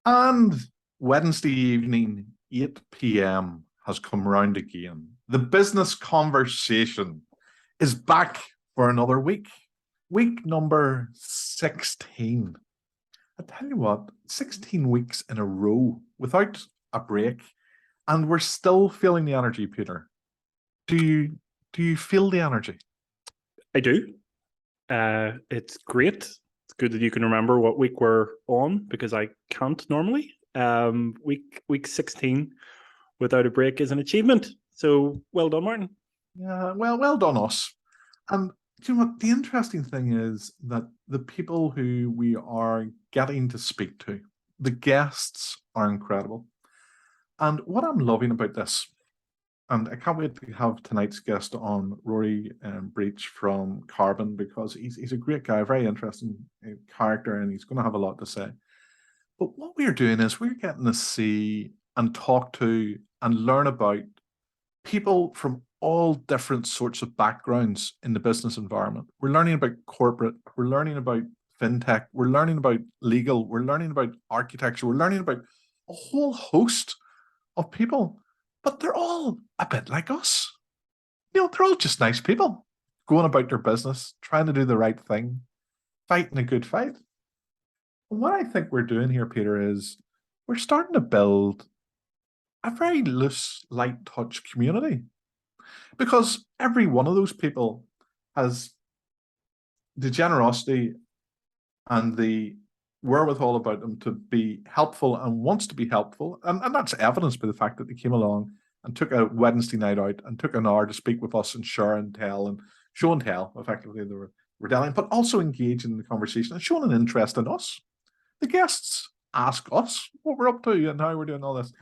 And Wednesday evening, 8 p.m. has come round again. The business conversation is back for another week. Week number 16. I tell you what, 16 weeks in a row without a break, and we're still feeling the energy, Peter. Do you feel the energy? I do. It's great. It's good that you can remember what week we're on, because I can't normally. Week 16 without a break is an achievement. So well done, Martin. Yeah, well done us. And do you know what? The interesting thing is that the people who we are getting to speak to, the guests, are incredible. And what I'm loving about this, and I can't wait to have tonight's guest on, Rory Breach from Karbon, because he's a great guy, a very interesting character, and he's going to have a lot to say. But what we're doing is we're getting to see and talk to and learn about people from all different sorts of backgrounds in the business environment. We're learning about corporate, we're learning about fintech, we're learning about legal, we're learning about architecture, we're learning about a whole host of people, but they're all a bit like us. You know, they're all just nice people going about their business, trying to do the right thing, fighting a good fight. And what I think we're doing here, Peter, is we're starting to build a very loose, light touch community, because every one of those people has the generosity and the wherewithal about them to be helpful and wants to be helpful. And that's evidenced by the fact that they came along and took a Wednesday night out and took an hour to speak with us and share and tell and show and tell. Effectively, they were telling, but also engage in the conversation and showing an interest in us. The guests ask us what we're up to and how we're doing all this.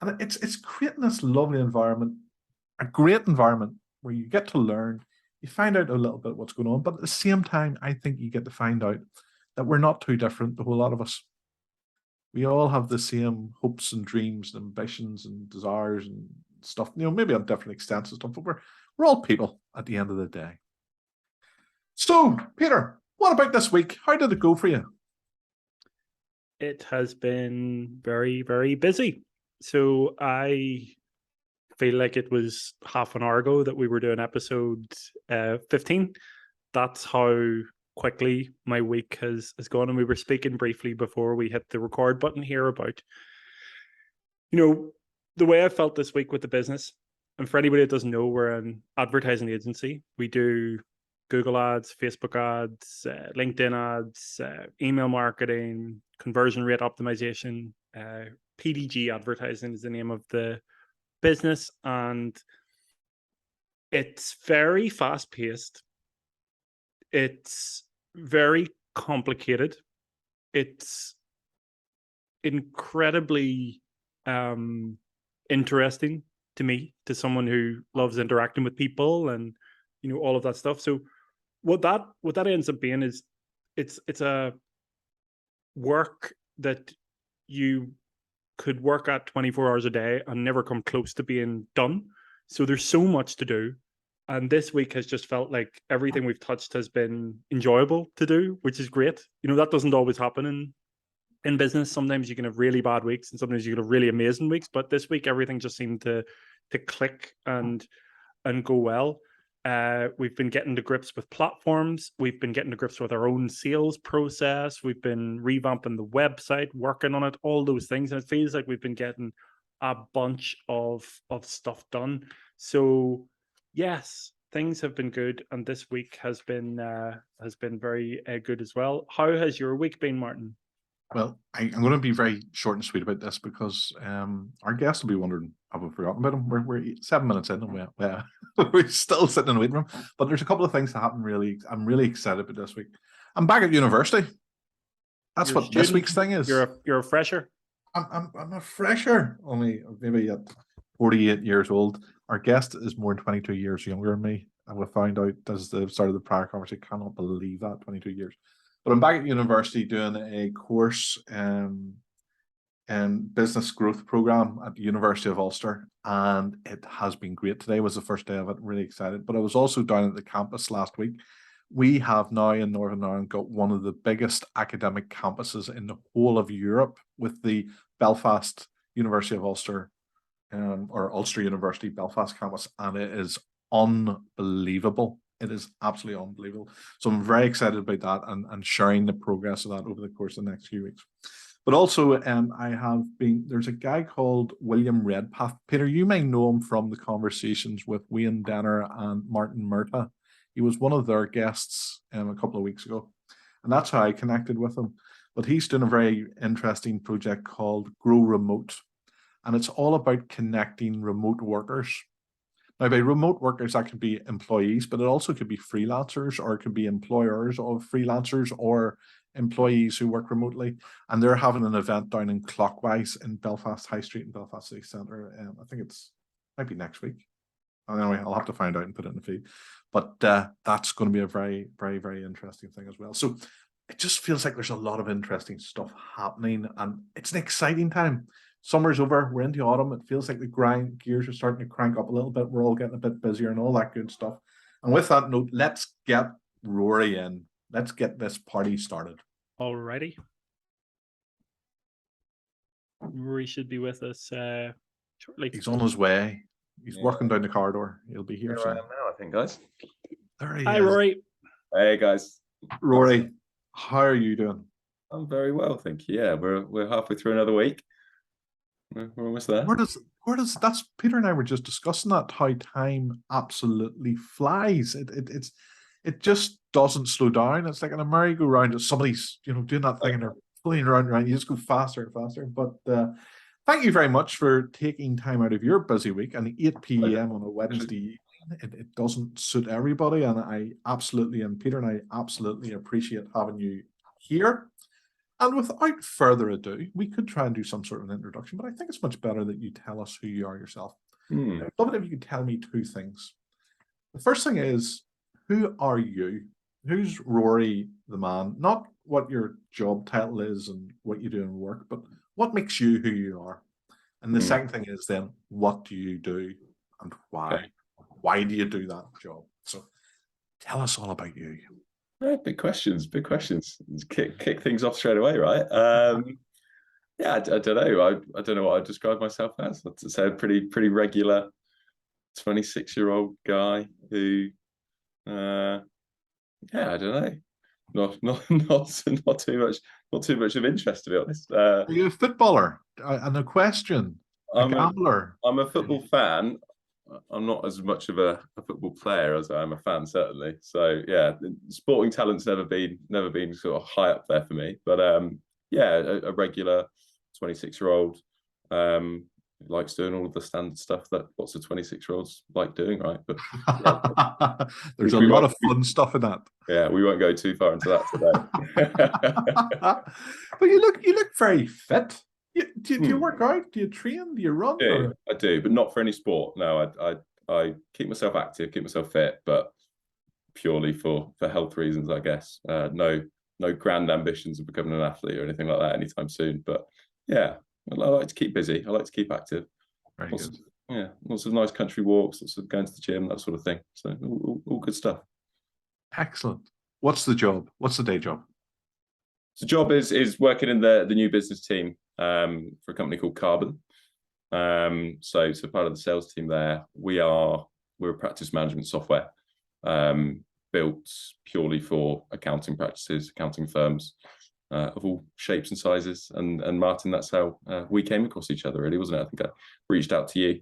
And it's creating this lovely environment, a great environment where you get to learn, you find out a little bit what's going on, but at the same time, I think you get to find out that we're not too different, the whole lot of us. We all have the same hopes and dreams and ambitions and desires and stuff, you know, maybe on different extents and stuff, but we're all people at the end of the day. So, Peter, what about this week? How did it go for you? It has been very, very busy. So I feel like it was half an hour ago that we were doing episode 15. That's how quickly my week has gone. And we were speaking briefly before we hit the record button here about, you know, the way I felt this week with the business. And for anybody that doesn't know, we're an advertising agency. We do Google ads, Facebook ads, LinkedIn ads, email marketing, conversion rate optimization. PDG advertising is the name of the business, and it's very fast paced. It's very complicated. It's incredibly interesting to me, to someone who loves interacting with people and, you know, all of that stuff. So what that ends up being is it's a work that you could work at 24 hours a day and never come close to being done. So there's so much to do. And this week has just felt like everything we've touched has been enjoyable to do, which is great. You know, that doesn't always happen in business. Sometimes you can have really bad weeks and sometimes you can have really amazing weeks. But this week, everything just seemed to click and go well. We've been getting to grips with platforms. We've been getting to grips with our own sales process. We've been revamping the website, working on it, all those things. And it feels like we've been getting a bunch of stuff done. So yes, things have been good. And this week has been very good as well. How has your week been, Martin? Well, I'm going to be very short and sweet about this, because our guests will be wondering, have we forgotten about them? We're 7 minutes in and we're still sitting in the waiting room. But there's a couple of things that happen. I'm really excited about this week. I'm back at university. That's what this week's thing is. You're a fresher. I'm a fresher, only maybe at 48 years old. Our guest is more than 22 years younger than me, and we found out as the start of the prior conversation. I cannot believe that, 22 years. But I'm back at university doing a course in business growth program at the University of Ulster, and it has been great. Today was the first day of it. I'm really excited. But I was also down at the campus last week we have now in Northern Ireland got one of the biggest academic campuses in the whole of Europe with the Belfast University of Ulster, or Ulster University Belfast campus, and it is unbelievable. It is absolutely unbelievable. So I'm very excited about that and sharing the progress of that over the course of the next few weeks. But also, there's a guy called William Redpath. Peter, you may know him from the conversations with Wayne Denner and Martin Murtagh. He was one of their guests a couple of weeks ago, and that's how I connected with him. But he's doing a very interesting project called Grow Remote, and it's all about connecting remote workers. Now, by remote workers, that could be employees, but it also could be freelancers, or it could be employers of freelancers or employees who work remotely. And they're having an event down in Clockwise in Belfast High Street in Belfast City Centre. I think might be next week. Anyway, I'll have to find out and put it in the feed. But that's going to be a very, very, very interesting thing as well. So it just feels like there's a lot of interesting stuff happening, and it's an exciting time. Summer's over, we're into autumn. It feels like the gears are starting to crank up a little bit. We're all getting a bit busier and all that good stuff. And with that note, let's get Rory in. Let's get this party started. Alrighty. Rory should be with us shortly. He's on his way. He's working down the corridor. He'll be here soon. I am now, I think, guys. There he Hi, is. Rory. Hey, guys. Rory, how are you doing? I'm very well, thank you. Yeah, we're halfway through another week. We're almost there. Where does that's Peter and I were just discussing that, how time absolutely flies. It just doesn't slow down. It's like an merry-go-round. Somebody's doing that thing and they're pulling around and around. You just go faster and faster. But thank you very much for taking time out of your busy week. And 8 p.m. on a Wednesday evening, it doesn't suit everybody. And Peter and I absolutely appreciate having you here. And without further ado, we could try and do some sort of an introduction, but I think it's much better that you tell us who you are yourself. I'd love it if you could tell me two things. The first thing is, who are you? Who's Rory the man? Not what your job title is and what you do in work, but what makes you who you are? And the second thing is then, what do you do and why? Okay. Why do you do that job? So tell us all about you. Yeah, big questions. Kick things off straight away, right? Yeah, I don't know. I don't know what I'd describe myself as. I'd say a pretty regular 26-year-old guy who, yeah, I don't know. Not too much of interest, to be honest. Are you a footballer? An equestrian? A gambler? I'm a football fan. I'm not as much of a football player as I am a fan, certainly. So yeah, sporting talent's never been sort of high up there for me. But yeah, a regular 26-year-old likes doing all of the standard stuff that lots of 26-year-olds like doing, right? But yeah, there's a lot of fun stuff in that. Yeah, we won't go too far into that today. But you look very fit. Do you work out? Do you train? Do you run? I do, but not for any sport. No, I keep myself active, keep myself fit, but purely for health reasons, I guess. No grand ambitions of becoming an athlete or anything like that anytime soon. But yeah, I like to keep busy. I like to keep active. Very good. Yeah, lots of nice country walks, lots of going to the gym, that sort of thing. So all good stuff. Excellent. What's the job? What's the day job? So job is working in the new business team for a company called Karbon. So part of the sales team there. We're a practice management software built purely for accounting practices, accounting firms of all shapes and sizes. And Martin, that's how we came across each other, really, wasn't it? I think I reached out to you.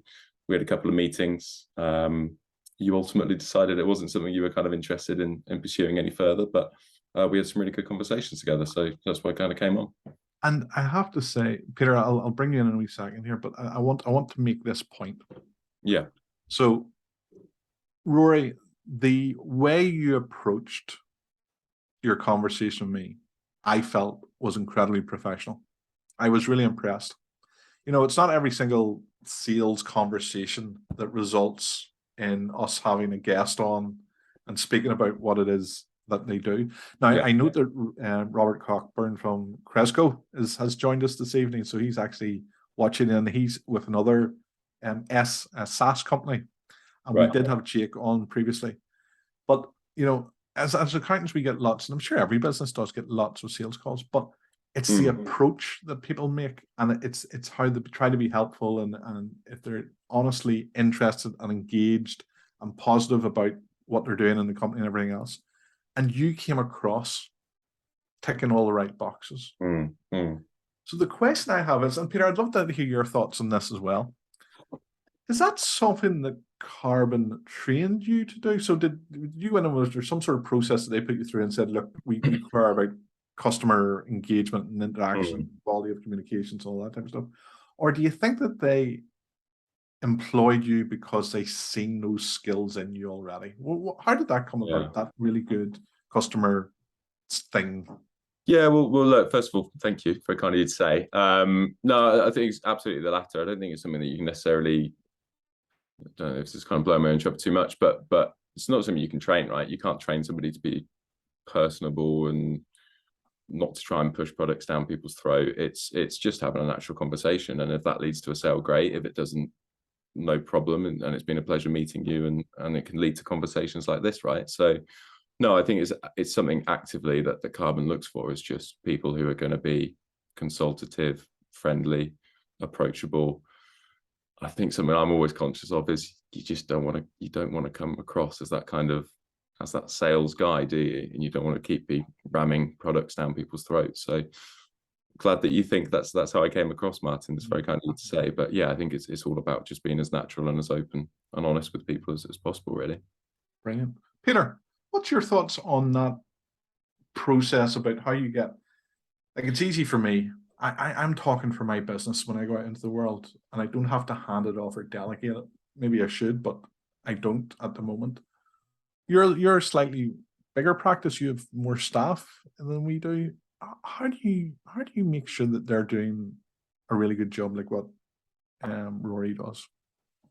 We had a couple of meetings. You ultimately decided it wasn't something you were kind of interested in pursuing any further, but we had some really good conversations together. So that's why I kind of came on. And I have to say, Peter, I'll bring you in a wee second here, but I want to make this point. Yeah. So, Rory, the way you approached your conversation with me, I felt was incredibly professional. I was really impressed. It's not every single sales conversation that results in us having a guest on and speaking about what it is that they do. Now, yeah. I know that Robert Cockburn from Cresco has joined us this evening, so he's actually watching, and he's with another SaaS company, and right. We did have Jake on previously. But as accountants, we get lots, and I'm sure every business does get lots of sales calls, but it's the approach that people make, and it's how they try to be helpful, and if they're honestly interested and engaged and positive about what they're doing in the company and everything else. And you came across ticking all the right boxes. So the question I have is, and Peter, I'd love to hear your thoughts on this as well. Is that something that Karbon trained you to do? So did you go in, and was there some sort of process that they put you through and said, look, we care about customer engagement and interaction, quality of communications, all that type of stuff? Or do you think that they employed you because they seen those skills in you already? How did that come about, that really good customer thing? Yeah, well, look, first of all, thank you. Very kind of you to say. No, I think it's absolutely the latter. I don't think it's something that you can necessarily, I don't know if this is kind of blowing my own trumpet too much, but it's not something you can train, right? You can't train somebody to be personable and not to try and push products down people's throat. It's just having a natural conversation. And if that leads to a sale, great. If it doesn't, no problem. And it's been a pleasure meeting you, and it can lead to conversations like this, right? So no, I think it's something actively that Karbon looks for, is just people who are going to be consultative, friendly, approachable. I think something I'm always conscious of is you don't want to come across as that sales guy, do you? And you don't want to keep ramming products down people's throats. So glad that you think that's how I came across, Martin. It's very kind of you to say, but yeah, I think it's all about just being as natural and as open and honest with people as possible, really. Brilliant. Peter, what's your thoughts on that process about how you get, like, it's easy for me. I'm talking for my business when I go out into the world, and I don't have to hand it off or delegate it. Maybe I should, but I don't at the moment. You're a slightly bigger practice. You have more staff than we do. How do you make sure that they're doing a really good job, like what Rory does?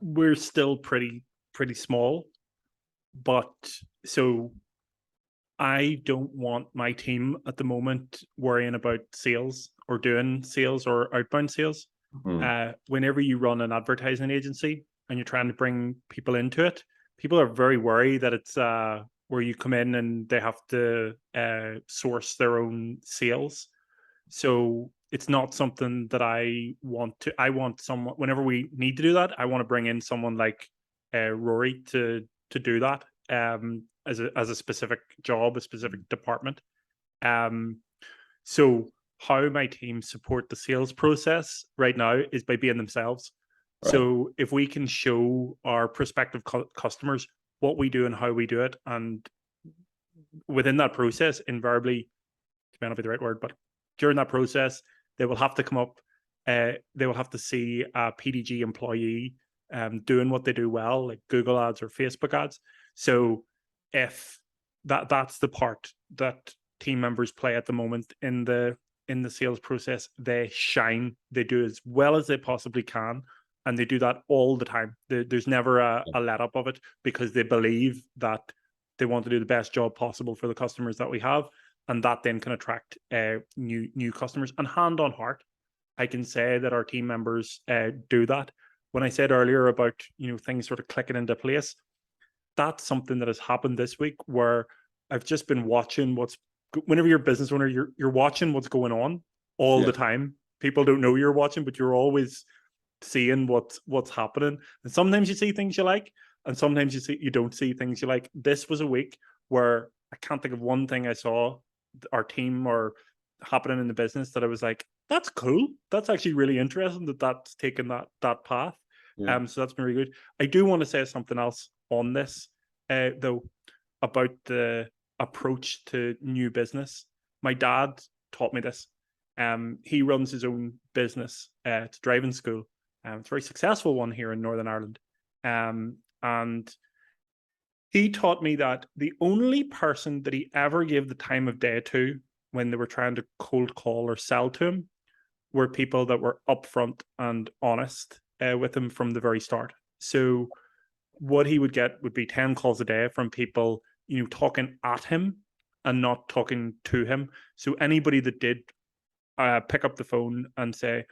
We're still pretty small, but so I don't want my team at the moment worrying about sales or doing sales or outbound sales. Whenever you run an advertising agency and you're trying to bring people into it, people are very worried that it's where you come in and they have to source their own sales. So it's not something that I want to. I want someone, whenever we need to do that, I want to bring in someone like Rory to do that as a specific job, a specific department. So how my team support the sales process right now is by being themselves. Right. So if we can show our prospective customers what we do and how we do it, and within that process, invariably, it may not be the right word, but during that process, they will have to come up, they will have to see a PDG employee doing what they do well, like Google ads or Facebook ads. So if that's the part that team members play at the moment in the sales process, they shine, they do as well as they possibly can, and they do that all the time. There's never a let up of it, because they believe that they want to do the best job possible for the customers that we have, and that then can attract new customers. And hand on heart, I can say that our team members do that. When I said earlier about things sort of clicking into place, that's something that has happened this week, where I've just been watching whenever you're a business owner, you're watching what's going on all the time. People don't know you're watching, but you're always seeing what's happening. And sometimes you see things you like, and sometimes you don't see things you like. This was a week where I can't think of one thing I saw our team or happening in the business that I was like, that's cool. That's actually really interesting that's taken that path. Yeah. So that's been really good. I do want to say something else on this, though, about the approach to new business. My dad taught me this. He runs his own business. It's a driving school. It's a very successful one here in Northern Ireland. And he taught me that the only person that he ever gave the time of day to when they were trying to cold call or sell to him were people that were upfront and honest with him from the very start. So what he would get would be 10 calls a day from people, talking at him and not talking to him. So anybody that did pick up the phone and say,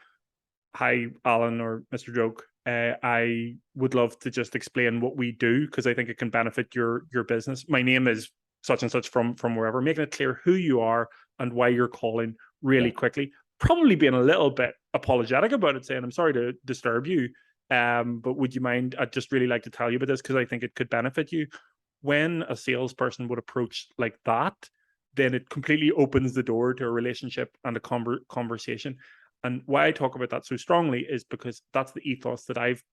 hi, Alan or Mr. Doak, I would love to just explain what we do, because I think it can benefit your business. My name is such and such from wherever, making it clear who you are and why you're calling really quickly. Probably being a little bit apologetic about it, saying, I'm sorry to disturb you, but would you mind? I'd just really like to tell you about this because I think it could benefit you. When a salesperson would approach like that, then it completely opens the door to a relationship and a conversation. And why I talk about that so strongly is because that's the ethos that I've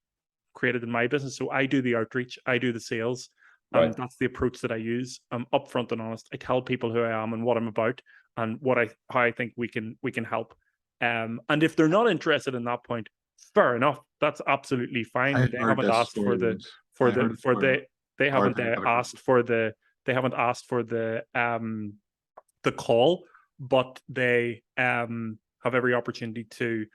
created in my business. So I do the outreach, I do the sales, and that's the approach that I use. I'm upfront and honest. I tell people who I am and what I'm about and how I think we can help. And if they're not interested in that point, fair enough. That's absolutely fine. They haven't asked for the call, but they have every opportunity to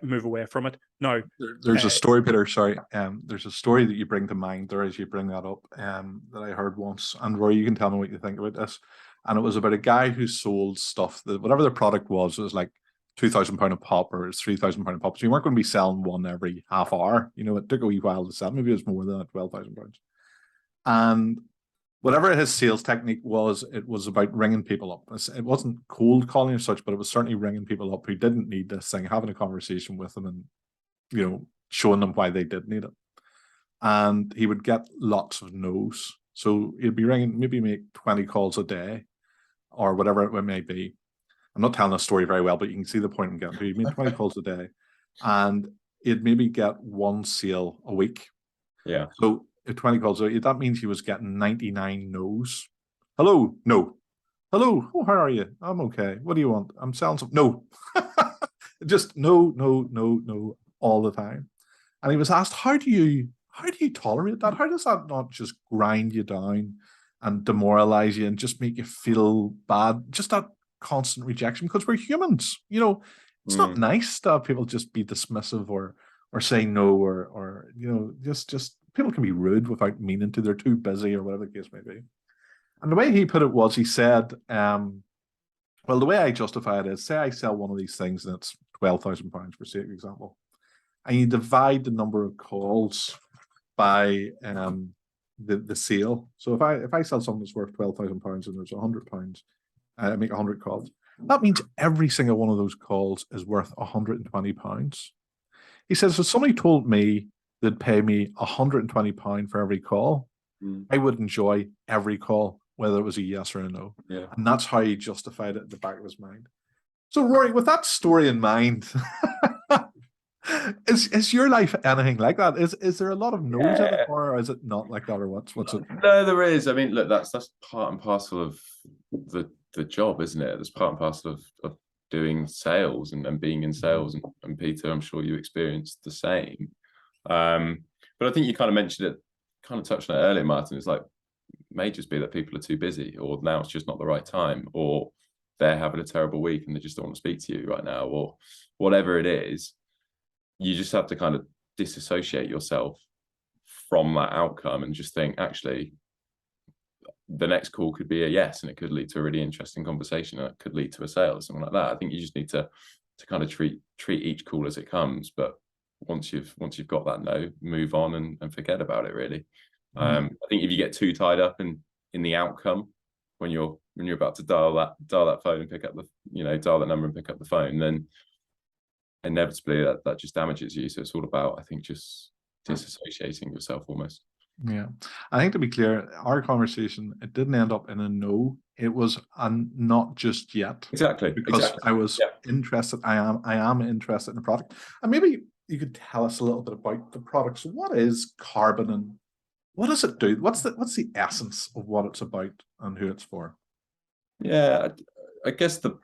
move away from it. Now, there's a story, Peter. Sorry, there's a story that you bring to mind there as you bring that up, that I heard once. And Rory, you can tell me what you think about this. And it was about a guy who sold stuff that whatever the product was, it was like £2,000 a pop or it's £3,000 a pop. So you weren't going to be selling one every half hour. You know, it took a wee while to sell. Maybe it was more than that, £12,000. And whatever his sales technique was, it was about ringing people up. It wasn't cold calling or such, but it was certainly ringing people up who didn't need this thing, having a conversation with them and, you know, showing them why they did need it. And he would get lots of no's. So he'd be ringing, maybe make 20 calls a day or whatever it may be. I'm not telling a story very well, but you can see the point I'm getting to. He'd make 20 calls a day and he'd maybe get one sale a week. Yeah. So 20 calls a week, that means he was getting 99 no's. Hello, no. Hello, oh, how are you? I'm okay. What do you want? I'm selling some. No. Just no all the time. And he was asked, how do you tolerate that? How does that not just grind you down and demoralize you and just make you feel bad? Just that constant rejection, because we're humans. You know, it's not nice to have people just be dismissive or say no or you know, just people can be rude without meaning to. They're too busy or whatever the case may be. And the way he put it was, he said, well, the way I justify it is, say I sell one of these things and it's £12,000 for sake of example, and you divide the number of calls by the sale. So if I sell something that's worth £12,000 and there's £100, I make 100 calls. That means every single one of those calls is worth £120. He says, if somebody told me they'd pay me £120 for every call, I would enjoy every call, whether it was a yes or a no. Yeah. And that's how he justified it in the back of his mind. So Rory, with that story in mind, is your life anything like that? Is there a lot of no's in it, or is it not like that, or what's it? No, there is. I mean, look, that's part and parcel of the job, isn't it? That's part and parcel of doing sales and being in sales. And Peter, I'm sure you experienced the same. But I think you kind of mentioned it, kind of touched on it earlier, Martin. It's like, may just be that people are too busy, or now it's just not the right time, or they're having a terrible week and they just don't want to speak to you right now, or whatever it is. You just have to kind of disassociate yourself from that outcome and just think, actually, the next call could be a yes, and it could lead to a really interesting conversation, and it could lead to a sale or something like that. I think you just need to kind of treat each call as it comes, but once you've got that no, move on and forget about it, really. I think if you get too tied up in the outcome when you're about to dial that phone and pick up dial that number and pick up the phone, then inevitably that just damages you. So it's all about, I think, just disassociating yourself almost. Yeah, I think, to be clear, our conversation, it didn't end up in a no. It was a not just yet. Exactly. Because I was interested. I am interested in the product. And maybe you could tell us a little bit about the product. So what is Karbon and what does it do? What's the essence of what it's about and who it's for? Yeah, I guess the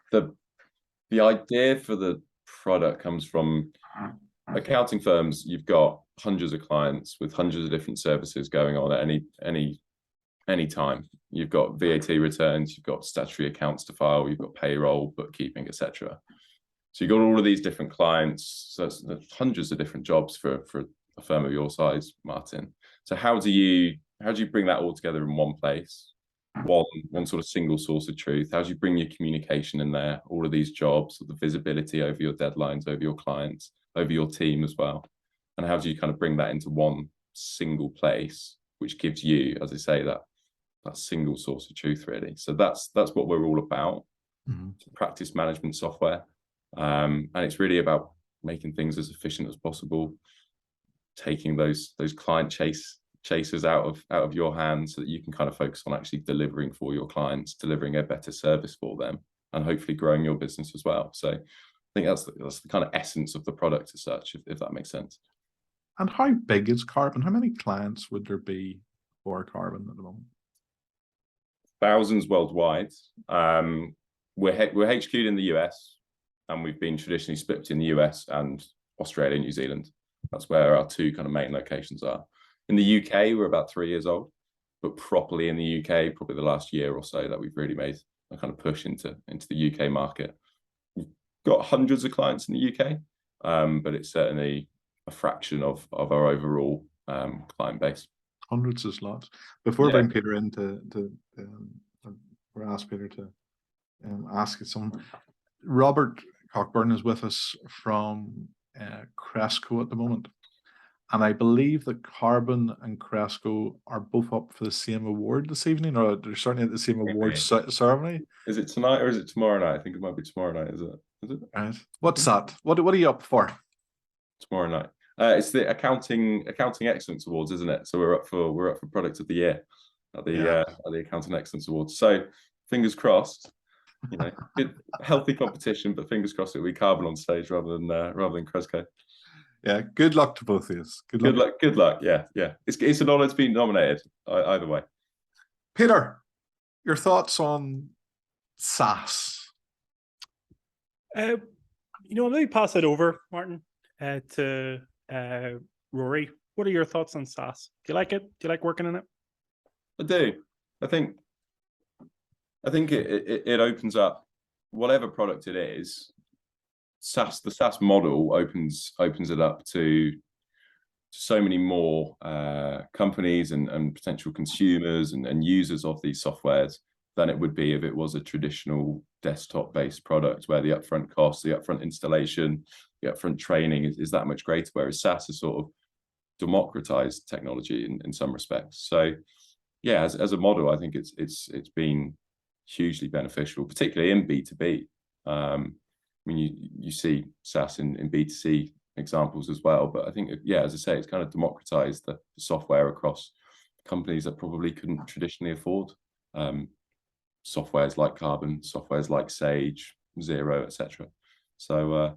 idea for the product comes from accounting firms. You've got hundreds of clients with hundreds of different services going on at any time. You've got VAT returns, you've got statutory accounts to file, you've got payroll, bookkeeping, etc. So you've got all of these different clients. So there's hundreds of different jobs for a firm of your size, Martin. So how do you bring that all together in one place? One sort of single source of truth. How do you bring your communication in there, all of these jobs, the visibility over your deadlines, over your clients, over your team as well? And how do you kind of bring that into one single place, which gives you, as I say, that single source of truth, really. So that's what we're all about. Practice management software, and it's really about making things as efficient as possible, taking those client chasers out of your hands, so that you can kind of focus on actually delivering for your clients, delivering a better service for them, and hopefully growing your business as well. So I think that's the kind of essence of the product as such, if that makes sense. And how big is Karbon? How many clients would there be for Karbon at the moment? Thousands worldwide. We're HQ'd in the US, and we've been traditionally split in the US and Australia and New Zealand. That's where our two kind of main locations are. In the UK, we're about 3 years old, but properly in the UK, probably the last year or so that we've really made a kind of push into the UK market. We've got hundreds of clients in the UK, but it's certainly a fraction of our overall client base. Hundreds is lots. Before I bring Peter in or ask Peter to ask you some, Robert Cockburn is with us from Cresco at the moment. And I believe that Karbon and Cresco are both up for the same award this evening, or they're certainly at the same award ceremony. Is it tonight or is it tomorrow night? I think it might be tomorrow night, is it? Right. What's that? What are you up for? Tomorrow night. It's the accounting excellence awards, isn't it? So we're up for product of the year at the accounting excellence awards. So fingers crossed, good healthy competition, but fingers crossed it'll be Karbon on stage rather than Cresco. Yeah, good luck to both of you. Good luck. Yeah. It's an honor to be nominated either way. Peter, your thoughts on SaaS? Let me pass it over, Martin, to Rory. What are your thoughts on SaaS? Do you like it? Do you like working in it? I do. I think it opens up whatever product it is. The SaaS model opens it up to so many more companies and potential consumers and users of these softwares than it would be if it was a traditional desktop-based product, where the upfront cost, the upfront installation, the upfront training is that much greater, whereas SaaS is sort of democratized technology in some respects. So yeah, as a model, I think it's been hugely beneficial, particularly in B2B. I mean, you see SaaS in B2C examples as well, but I think, as I say, it's kind of democratized the software across companies that probably couldn't traditionally afford softwares like Karbon, softwares like Sage, Xero, etc. So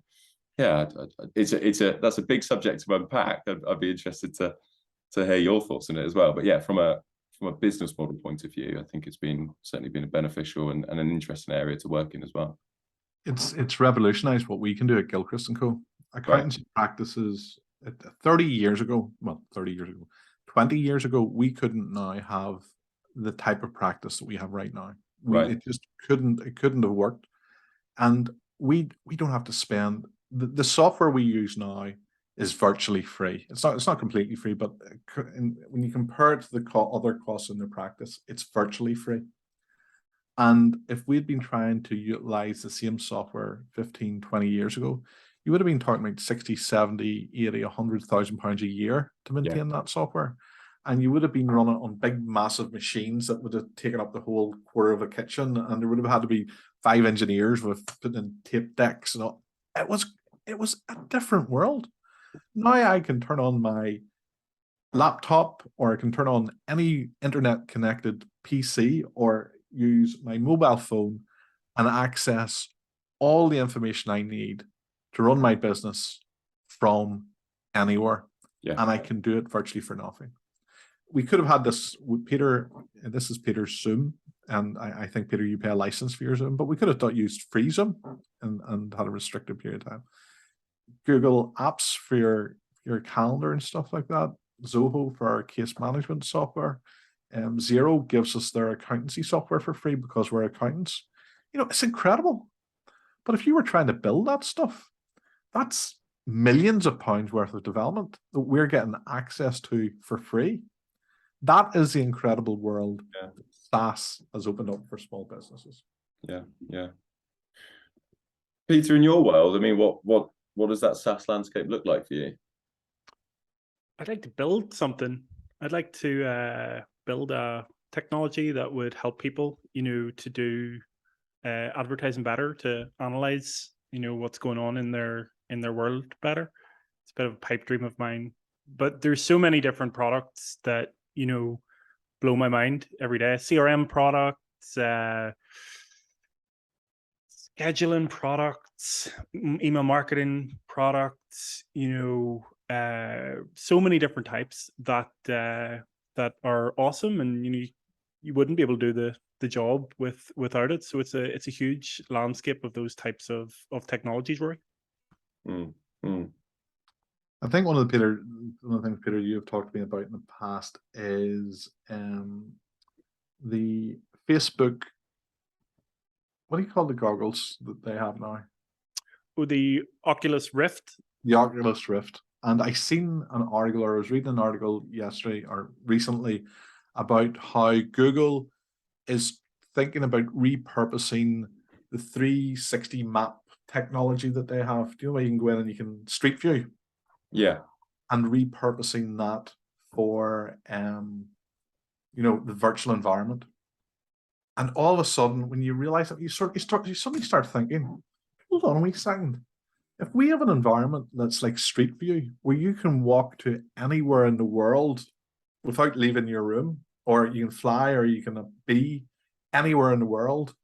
that's a big subject to unpack. I'd be interested to hear your thoughts on it as well. But yeah, from a business model point of view, I think it's certainly been a beneficial and an interesting area to work in as well. It's revolutionized what we can do at Gilchrist & Co. Accountancy practices 20 years ago, we couldn't now have the type of practice that we have right now. It just couldn't have worked. And we don't have to spend the software we use now is virtually free. It's not completely free, but when you compare it to the other costs in the practice, it's virtually free. And if we'd been trying to utilize the same software 15, 20 years ago, you would have been talking about 60, 70, 80, 100,000 pounds a year to maintain that software. And you would have been running on big, massive machines that would have taken up the whole quarter of a kitchen. And there would have had to be 5 engineers with putting in tape decks and all. It was a different world. Now I can turn on my laptop, or I can turn on any internet connected PC, or use my mobile phone and access all the information I need to run my business from anywhere. And I can do it virtually for nothing. We could have had this with Peter. This is Peter's Zoom. And I think, Peter, you pay a license for your Zoom, but we could have used free Zoom and had a restricted period of time. Google Apps for your calendar and stuff like that. Zoho for our case management software. Xero gives us their accountancy software for free because we're accountants. It's incredible. But if you were trying to build that stuff, that's millions of pounds worth of development that we're getting access to for free. That is the incredible world SaaS has opened up for small businesses. Yeah. Peter, in your world, I mean, what does that SaaS landscape look like for you? I'd like to build something. I'd like to build a technology that would help people, to do advertising better, to analyze, what's going on in their world better. It's a bit of a pipe dream of mine, but there's so many different products that, blow my mind every day. CRM products, scheduling products, email marketing products, so many different types that are awesome, and you wouldn't be able to do the job without it. So it's a huge landscape of those types of technologies, Rory. I think one of the things, Peter, you've talked to me about in the past is the Facebook. What do you call the goggles that they have now? Oh, the Oculus Rift. The Oculus Rift. And I seen an article, or I was reading an article yesterday or recently about how Google is thinking about repurposing the 360 map technology that they have. Do you know where you can go in and you can Street View? Yeah. And repurposing that for the virtual environment. And all of a sudden, when you realize that, you suddenly start thinking, hold on a wee second. If we have an environment that's like Street View, where you can walk to anywhere in the world without leaving your room, or you can fly, or you can be anywhere in the world,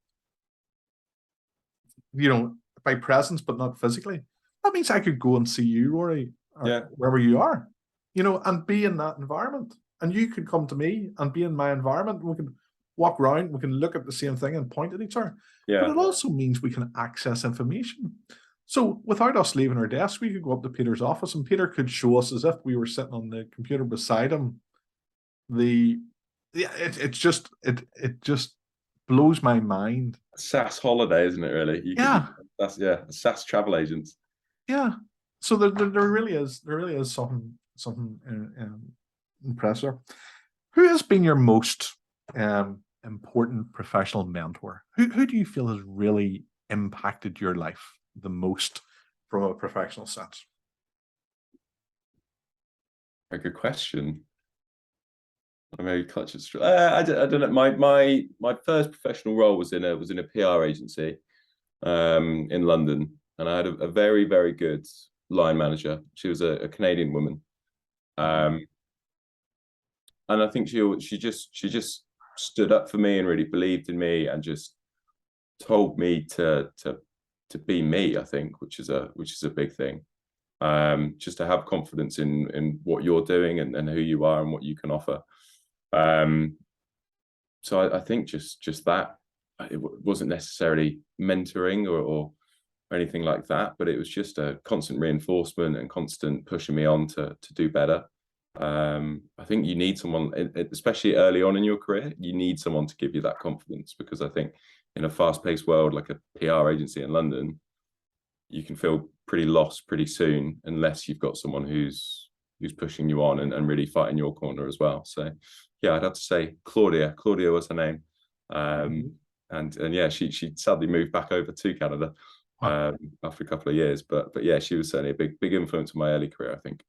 by presence, but not physically, that means I could go and see you, Rory, or wherever you are, and be in that environment. And you could come to me and be in my environment. We can walk around, we can look at the same thing and point at each other. Yeah. But it also means we can access information. So without us leaving our desk, we could go up to Peter's office and Peter could show us, as if we were sitting on the computer beside him, it just blows my mind. SaaS holiday, isn't it, really? That's SaaS travel agents. Yeah. So there really is something impressive. Who has been your most important professional mentor? Who do you feel has really impacted your life the most from a professional sense? A good question. I may clutch at straw. I don't know. My first professional role was in a PR agency in London, and I had a very, very good line manager. She was a Canadian woman, and I think she just stood up for me and really believed in me and just told me to be me. I think, which is a big thing. Just to have confidence in what you're doing and who you are and what you can offer. So I think just that. It wasn't necessarily mentoring or anything like that, but it was just a constant reinforcement and constant pushing me on to do better. I think you need someone, especially early on in your career, you need someone to give you that confidence, because I think in a fast-paced world like a PR agency in London, you can feel pretty lost pretty soon unless you've got someone who's pushing you on and really fighting your corner as well. So yeah, I'd have to say Claudia was her name. And yeah, she sadly moved back over to Canada after a couple of years, but yeah, she was certainly a big influence in my early career, I think.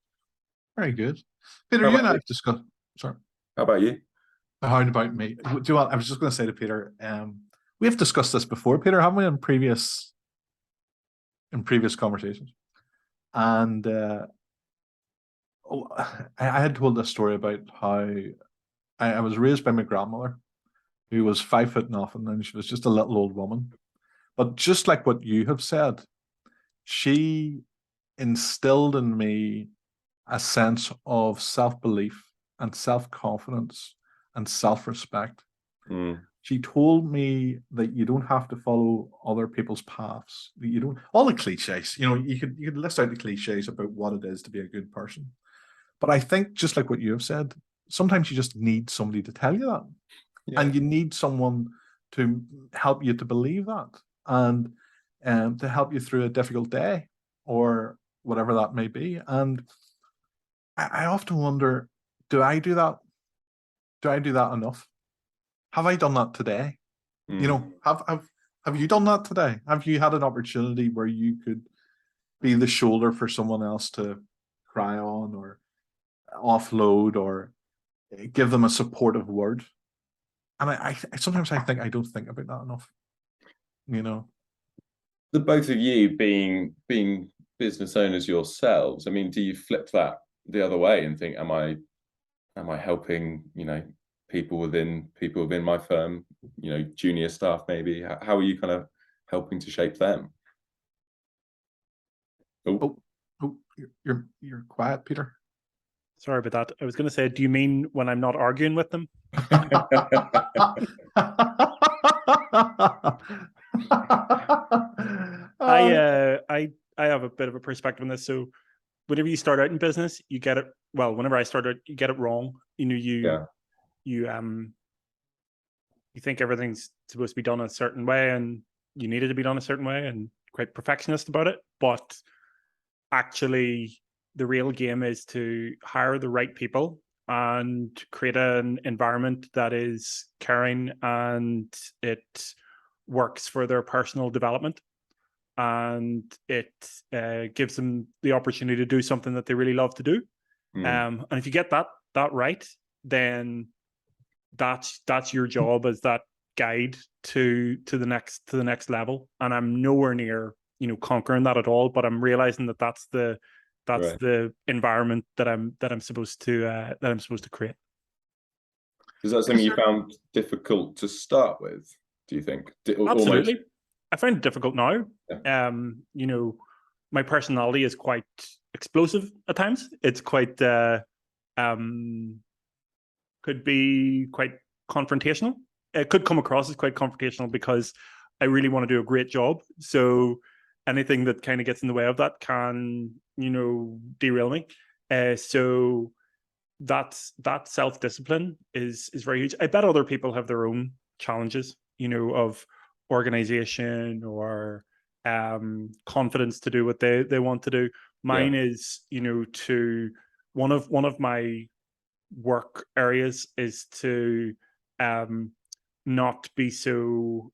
Very good. Peter, you and I have discussed. Sorry. How about you? How about me? Do you want? I was just going to say to Peter, we have discussed this before, Peter, haven't we, in previous conversations? And I had told this story about how I was raised by my grandmother, who was 5 foot nothing, and she was just a little old woman. But just like what you have said, she instilled in me a sense of self-belief and self-confidence and self-respect. She told me that you don't have to follow other people's paths. That you don't, all the cliches, you could list out the cliches about what it is to be a good person. But I think, just like what you have said, sometimes you just need somebody to tell you that. Yeah. And you need someone to help you to believe that, and to help you through a difficult day or whatever that may be. And I often wonder, do I do that? Do I do that enough? Have I done that today? Have you done that today? Have you had an opportunity where you could be the shoulder for someone else to cry on or offload or give them a supportive word? And I sometimes I think I don't think about that enough. You know, The both of you being business owners yourselves, I mean, do you flip that the other way and think, am I helping, people within my firm, junior staff maybe? How are you kind of helping to shape them? oh, you're quiet, Peter. Sorry about that. I was going to say, do you mean when I'm not arguing with them? I have a bit of a perspective on this. So whenever you start out in business, you get it. Well, whenever I started, you get it wrong. You think everything's supposed to be done a certain way, and you need it to be done a certain way, and quite perfectionist about it. But actually, the real game is to hire the right people and create an environment that is caring and it works for their personal development, and it gives them the opportunity to do something that they really love to do. And if you get that right, then that's your job as that guide to the next level. And I'm nowhere near conquering that at all, but I'm realizing that that's the environment that I'm supposed to create. Is that something you found difficult to start with, do you think? Absolutely. I find it difficult now. Yeah. My personality is quite explosive at times. It's quite could be quite confrontational. It could come across as quite confrontational because I really want to do a great job. So anything that kind of gets in the way of that can, derail me. So that self-discipline is very huge. I bet other people have their own challenges, of organization or confidence to do what they want to do. Mine is, one of my work areas is to not be so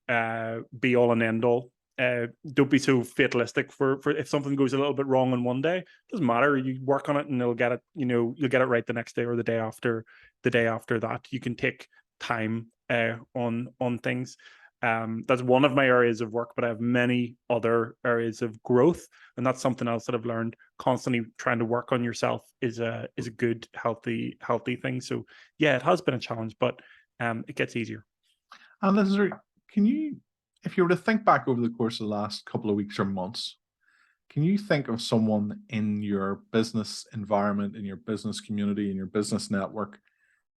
be all and end all. Don't be so fatalistic for if something goes a little bit wrong on one day, doesn't matter. You work on it and you'll get it, you'll get it right the next day or the day after that. You can take time on things. That's one of my areas of work, but I have many other areas of growth, and that's something else that I've learned. Constantly trying to work on yourself is a good, healthy thing. So yeah, it has been a challenge, but it gets easier. And Liz, can you, if you were to think back over the course of the last couple of weeks or months, can you think of someone in your business environment, in your business community, in your business network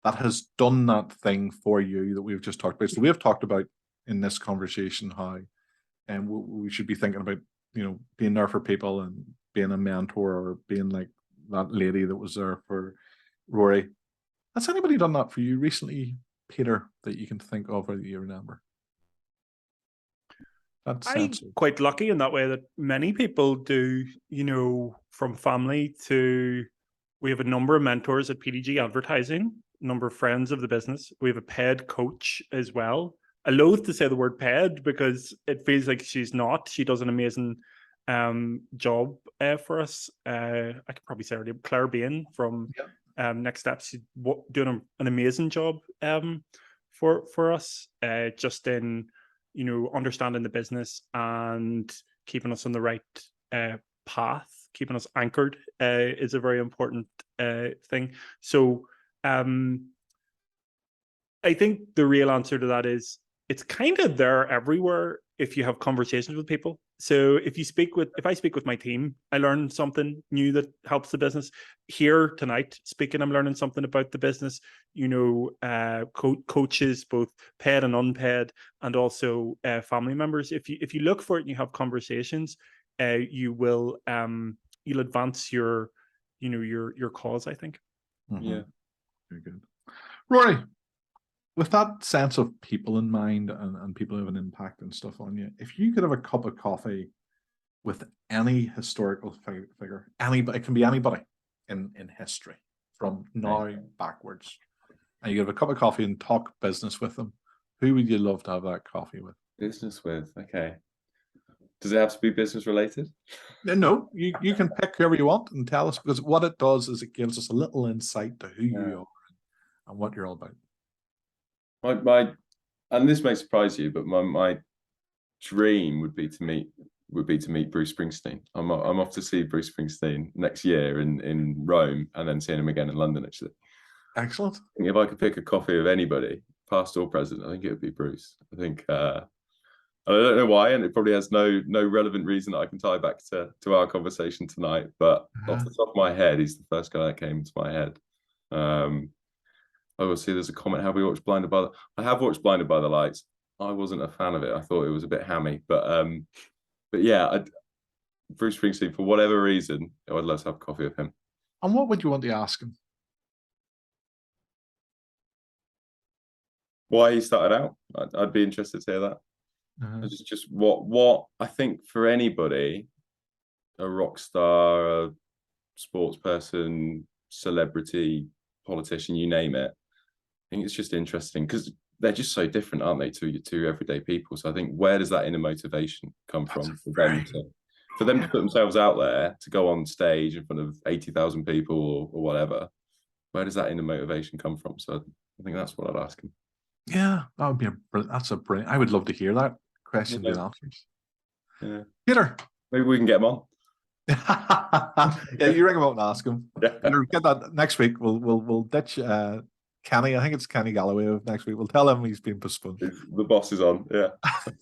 that has done that thing for you that we've just talked about? So we have talked about in this conversation how we should be thinking about, being there for people and being a mentor or being like that lady that was there for Rory. Has anybody done that for you recently, Peter, that you can think of or that you remember? I'm quite lucky in that way that many people do, from family to, we have a number of mentors at PDG Advertising, a number of friends of the business. We have a paid coach as well. I loathe to say the word paid because it feels like she's not. She does an amazing job for us. I could probably say her name, Claire Bain from Next Steps. She's doing an amazing job for us, just in understanding the business and keeping us on the right path, keeping us anchored is a very important thing. So I think the real answer to that is it's kind of there everywhere if you have conversations with people. So if I speak with my team, I learn something new that helps the business. Here tonight, speaking, I'm learning something about the business. Coaches, both paid and unpaid, and also family members. If you look for it and you have conversations, you'll advance your cause, I think. Mm-hmm. Yeah, very good. Rory, with that sense of people in mind and people who have an impact and stuff on you, if you could have a cup of coffee with any historical figure, anybody, it can be anybody in history from now backwards, and you have a cup of coffee and talk business with them, who would you love to have that coffee with? Business with, okay. Does it have to be business related? No, you can pick whoever you want and tell us, because what it does is it gives us a little insight to who you are and what you're all about. and this may surprise you, but my dream would be to meet Bruce Springsteen. I'm off to see Bruce Springsteen next year in Rome, and then seeing him again in London. Actually, Excellent. if I could pick a coffee of anybody, past or present, I think it would be Bruce. I think I don't know why, and it probably has no relevant reason that I can tie back to our conversation tonight. But off the top of my head, he's the first guy that came into my head. I will see. There's a comment. Have we watched Blinded by the? I have watched Blinded by the Lights. I wasn't a fan of it. I thought it was a bit hammy, but yeah, Bruce Springsteen, for whatever reason, I would love to have a coffee with him. And what would you want to ask him? Why he started out? I'd be interested to hear that. Just what I think for anybody, a rock star, a sports person, celebrity, politician, you name it. I think it's just interesting because they're just so different, aren't they, to everyday people? So I think, where does that inner motivation come from for them to put themselves out there, to go on stage in front of 80,000 people or whatever? Where does that inner motivation come from? So I think that's what I'd ask him. Yeah, that would be that's a brilliant. I would love to hear that question and answers. Yeah, Peter, maybe we can get him on. Yeah, you ring him up and ask him. Yeah. Peter, get that next week. We'll ditch Kenny. I think it's Kenny Galloway of next week. We'll tell him he's been postponed. The boss is on. Yeah.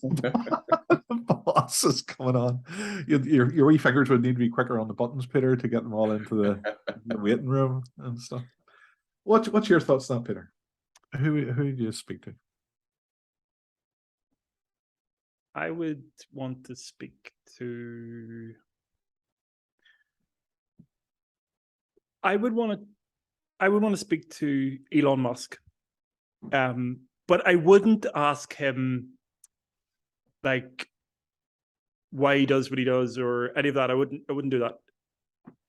The boss is coming on. Your wee fingers would need to be quicker on the buttons, Peter, to get them all into the waiting room and stuff. What's your thoughts on that, Peter? Who do you speak to? I would want to speak to. I would want to speak to Elon Musk, but I wouldn't ask him like why he does what he does or any of that. I wouldn't do that.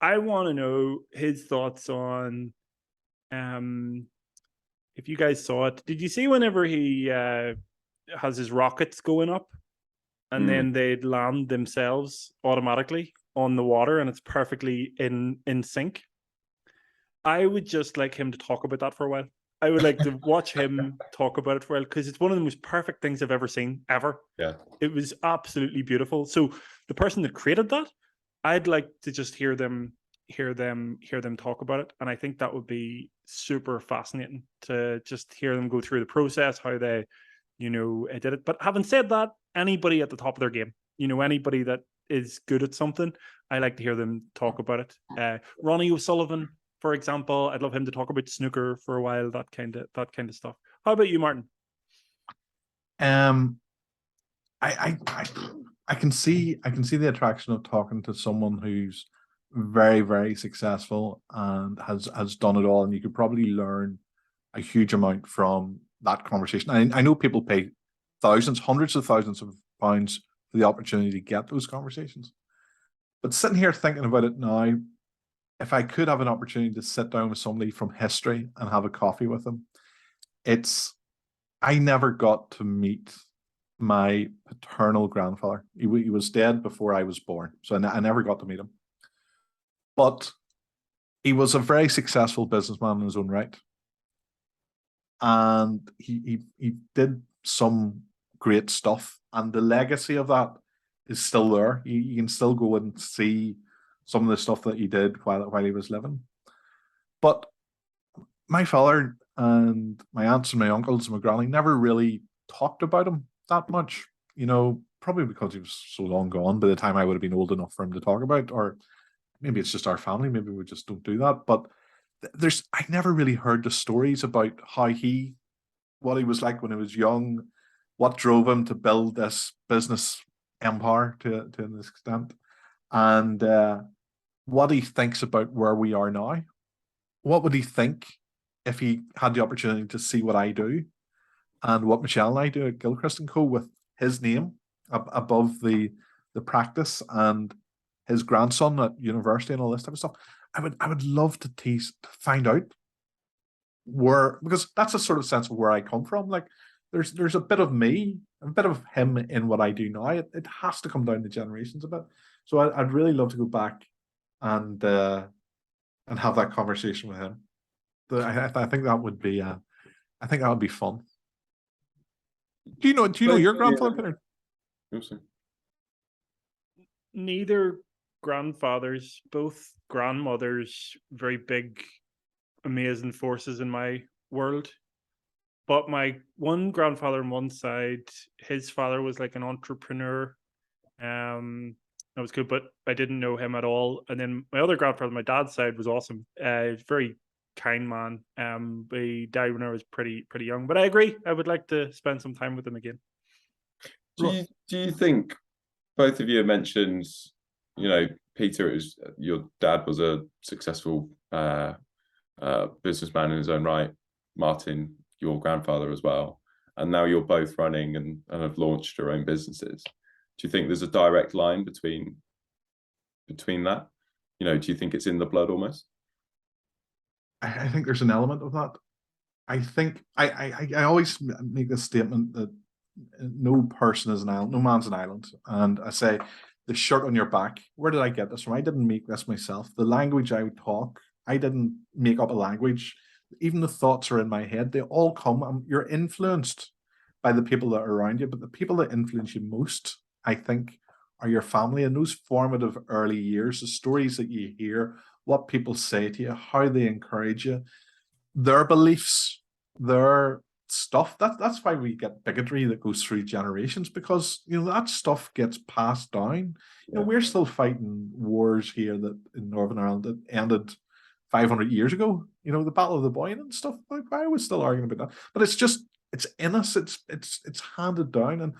I want to know his thoughts on. If you guys saw it, did you see whenever he has his rockets going up, and then they'd land themselves automatically on the water, and it's perfectly in sync? I would just like him to talk about that for a while. I would like to watch him talk about it for a while, because it's one of the most perfect things I've ever seen, ever. Yeah. It was absolutely beautiful. So the person that created that, I'd like to just hear them talk about it. And I think that would be super fascinating to just hear them go through the process, how they, did it. But having said that, anybody at the top of their game, anybody that is good at something, I like to hear them talk about it. Ronnie O'Sullivan, for example, I'd love him to talk about snooker for a while, that kind of stuff. How about you, Martin? I can see the attraction of talking to someone who's very, very successful and has done it all, and you could probably learn a huge amount from that conversation. I know people pay hundreds of thousands of pounds for the opportunity to get those conversations. But sitting here thinking about it now, if I could have an opportunity to sit down with somebody from history and have a coffee with them, I never got to meet my paternal grandfather. He was dead before I was born, so I never got to meet him. But he was a very successful businessman in his own right. And he did some great stuff. And the legacy of that is still there. You can still go and see some of the stuff that he did while he was living. But my father and my aunts and my uncles and my granny never really talked about him that much. Probably because he was so long gone by the time I would have been old enough for him to talk about, or maybe it's just our family. Maybe we just don't do that. But I never really heard the stories about what he was like when he was young, what drove him to build this business empire to an extent, and what he thinks about where we are now. What would he think if he had the opportunity to see what I do and what Michelle and I do at Gilchrist and Co. with his name above the practice, and his grandson at university and all this type of stuff? I would love to find out because that's a sort of sense of where I come from. Like there's a bit of me, a bit of him in what I do now. It has to come down the generations a bit. So I'd really love to go back and have that conversation with him. I think that would be fun. Do you know your grandfather, Peter? Awesome. Neither grandfathers, both grandmothers, very big, amazing forces in my world. But my one grandfather on one side, his father was like an entrepreneur. That was good, but I didn't know him at all. And then my other grandfather, my dad's side, was awesome. Very kind man. But he died when I was pretty young. But I agree. I would like to spend some time with him again. Do you think both of you mentioned, Peter, your dad was a successful businessman in his own right. Martin, your grandfather as well, and now you're both running and have launched your own businesses. Do you think there's a direct line between that? Do you think it's in the blood almost? I think there's an element of that. I think I always make this statement that no person is an island, no man's an island. And I say, the shirt on your back, where did I get this from? I didn't make this myself. The language I would talk, I didn't make up a language. Even the thoughts are in my head. They all come. You're influenced by the people that are around you, but the people that influence you most, I think, are your family in those formative early years, the stories that you hear, what people say to you, how they encourage you, their beliefs, their stuff. That's why we get bigotry that goes through generations, because that stuff gets passed down. We're still fighting wars here that in Northern Ireland that ended 500 years ago. The Battle of the Boyne and stuff. Like, I was still arguing about that, but it's in us. It's handed down, and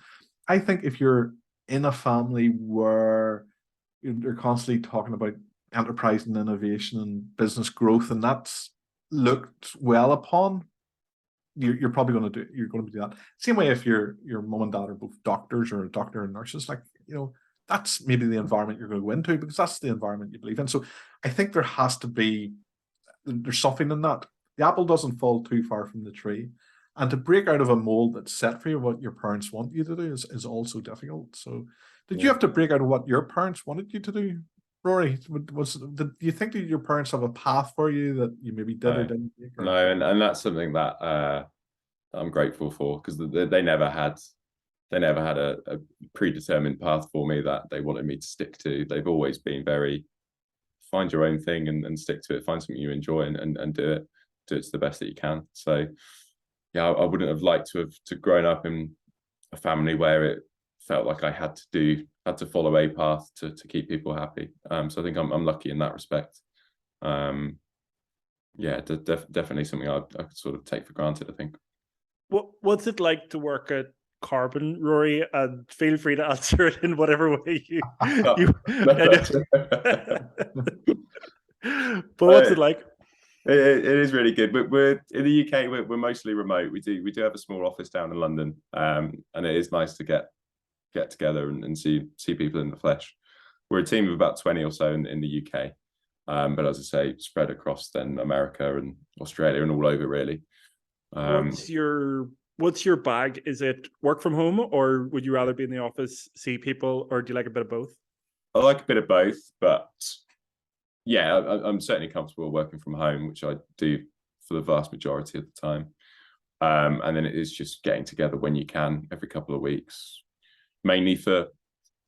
I think if you're in a family where you're constantly talking about enterprise and innovation and business growth, and that's looked well upon, you're probably going to do that. Same way if your mom and dad are both doctors or a doctor and nurses, that's maybe the environment you're going to go into because that's the environment you believe in. So I think there's something in that. The apple doesn't fall too far from the tree. And to break out of a mold that's set for you, what your parents want you to do is also difficult. So did you have to break out of what your parents wanted you to do, Rory? Do you think that your parents have a path for you that you maybe did or didn't take? Or? No, and that's something that I'm grateful for, because they never had a predetermined path for me that they wanted me to stick to. They've always been very find your own thing and stick to it, find something you enjoy and do it to the best that you can. So yeah, I wouldn't have liked to grown up in a family where it felt like I had to follow a path to keep people happy. So I think I'm lucky in that respect. Yeah, definitely something I could sort of take for granted, I think. What's it like to work at Karbon, Rory? And feel free to answer it in whatever way you. But what's it like? It is really good. We're in the UK. We're mostly remote. We do have a small office down in London, and it is nice to get together and see people in the flesh. We're a team of about 20 or so in the UK, but as I say, spread across then America and Australia and all over really. What's your bag? Is it work from home, or would you rather be in the office, see people, or do you like a bit of both? I like a bit of both, but yeah, I'm certainly comfortable working from home, which I do for the vast majority of the time. And then it is just getting together when you can every couple of weeks, mainly for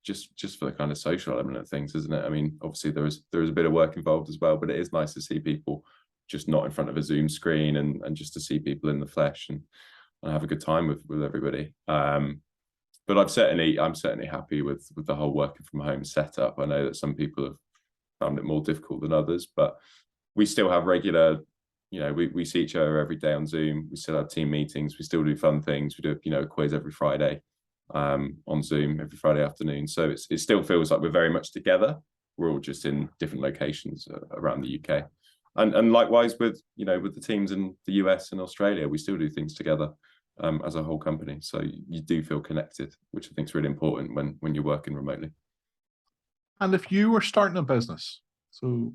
just for the kind of social element of things, isn't it? I mean, obviously there is a bit of work involved as well, but it is nice to see people just not in front of a Zoom screen and just to see people in the flesh and have a good time with everybody. But I'm certainly happy with the whole working from home setup. I know that some people have found it more difficult than others, but we still have regular, we see each other every day on Zoom. We still have team meetings. We still do fun things. We do, a quiz every Friday on Zoom every Friday afternoon. So it still feels like we're very much together. We're all just in different locations around the UK. And likewise with the teams in the US and Australia, we still do things together as a whole company. So you do feel connected, which I think is really important when you're working remotely. And if you were starting a business, so